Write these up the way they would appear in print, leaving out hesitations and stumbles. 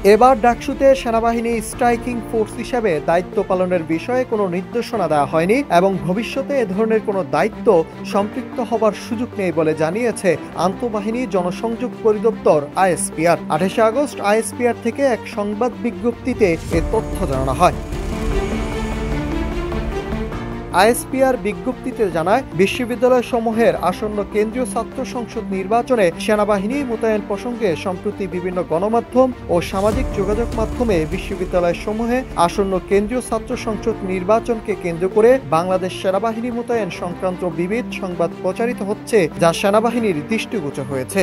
এবার ডাকসুতে সেনাবাহিনী striking force হিসেবে দায়িত্ব পালনের বিষয়ে কোনো নির্দেশনা দেওয়া হয়নি এবং ভবিষ্যতে এ ধরনের কোনো দায়িত্ব সম্পৃক্ত হবার সুযোগ নেই বলে জানিয়েছে আন্তঃবাহিনী জনসংযোগ পরিদপ্তর আইএসপিআর। 28 আগস্ট আইএসপিআর থেকে এক সংবাদ বিজ্ঞপ্তিতে এ তথ্য জানানো হয়। আইএসপিআর বিজ্ঞপ্তিতে জানায়, বিশ্ববিদ্যালয়সমূহের আসন্ন কেন্দ্রীয় ছাত্র সংসদ নির্বাচনে সেনাবাহিনী মোতায়েন প্রসঙ্গে সম্প্রতি বিভিন্ন গণমাধ্যম ও সামাজিক যোগাযোগ মাধ্যমে বিশ্ববিদ্যালয়সমূহে আসন্ন কেন্দ্রীয় ছাত্র সংসদ নির্বাচনকে কেন্দ্র করে বাংলাদেশ সেনাবাহিনী মোতায়েন সংক্রান্ত বিবিধ সংবাদ প্রচারিত হচ্ছে, যা সেনাবাহিনীর দৃষ্টিগোচর হয়েছে।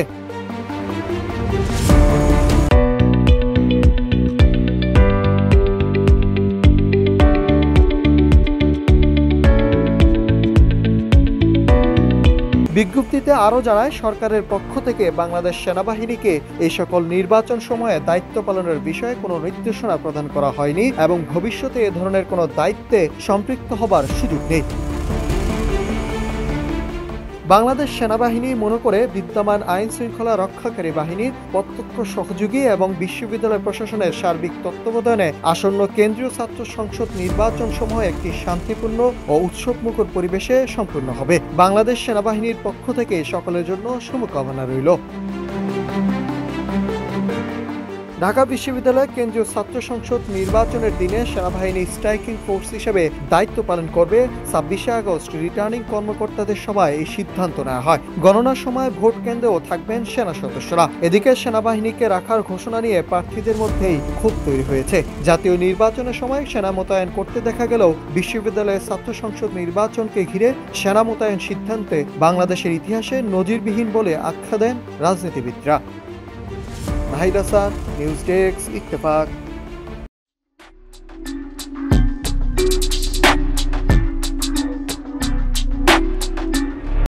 বিজ্ঞপ্তিতে আরও জানায়, সরকারের পক্ষ থেকে বাংলাদেশ সেনাবাহিনীকে এই সকল নির্বাচন সময়ে দায়িত্ব পালনের বিষয়ে কোনো নির্দেশনা প্রদান করা হয়নি এবং ভবিষ্যতে এ ধরনের কোনো দায়িত্বে সম্পৃক্ত হবার সুযোগ নেই। বাংলাদেশ সেনাবাহিনী মনে করে বিদ্যমান আইন শৃঙ্খলা রক্ষাকারী বাহিনীর প্রত্যক্ষ সহযোগী এবং বিশ্ববিদ্যালয় প্রশাসনের সার্বিক তত্ত্বাবধানে আসন্ন কেন্দ্রীয় ছাত্র সংসদ নির্বাচন সমূহ একটি শান্তিপূর্ণ ও উৎসবমুখর পরিবেশে সম্পূর্ণ হবে। বাংলাদেশ সেনাবাহিনীর পক্ষ থেকে সকলের জন্য শুভকামনা রইল। ঢাকা বিশ্ববিদ্যালয় কেন্দ্রীয় ছাত্র সংসদ নির্বাচনের দিনে সেনাবাহিনী স্ট্রাইকিং ফোর্স হিসেবে দায়িত্ব পালন করবে। 26 আগস্ট রিটার্নিং কর্মকর্তাদের সভায় এই সিদ্ধান্ত নেওয়া হয়। গণনার সময় ভোট কেন্দ্রেও থাকবেন সেনা সদস্যরা। এদিকে সেনাবাহিনীকে রাখার ঘোষণা নিয়ে প্রার্থীদের মধ্যেই ক্ষোভ তৈরি হয়েছে। জাতীয় নির্বাচনের সময় সেনা মোতায়েন করতে দেখা গেলেও বিশ্ববিদ্যালয়ের ছাত্র সংসদ নির্বাচনকে ঘিরে সেনা মোতায়েন সিদ্ধান্তে বাংলাদেশের ইতিহাসে নজিরবিহীন বলে আখ্যা দেন রাজনীতিবিদরা। Nahid Hasan, news desk, Ittefaq.